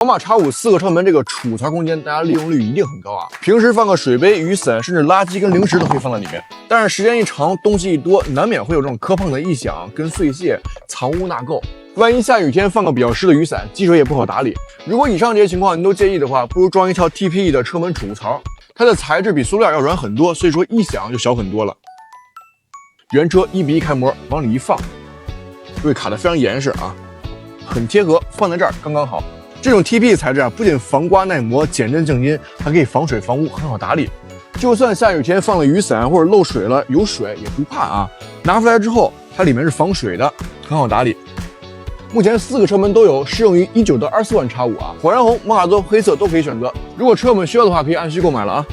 宝马 X5 4个车门这个储藏空间，大家利用率一定很高啊！平时放个水杯、雨伞，甚至垃圾跟零食都可以放在里面。但是时间一长，东西一多，难免会有这种磕碰的异响跟碎屑，藏污纳垢。万一下雨天放个比较湿的雨伞，积水也不好打理。如果以上这些情况您都介意的话，不如装一套 TPE 的车门储物槽，它的材质比塑料要软很多，所以说异响就小很多了。原车1:1开模，往里一放，会卡得非常严实啊，很贴合，放在这儿刚刚好。这种 TPE 材质啊，不仅防刮耐磨、减震静音，还可以防水防污，很好打理。就算下雨天放了雨伞或者漏水了，有水也不怕啊。拿出来之后，它里面是防水的，很好打理。目前4个车门都有，适用于19到24万 X5啊，火山红、莫卡多、黑色都可以选择。如果车友们需要的话，可以按需购买了啊。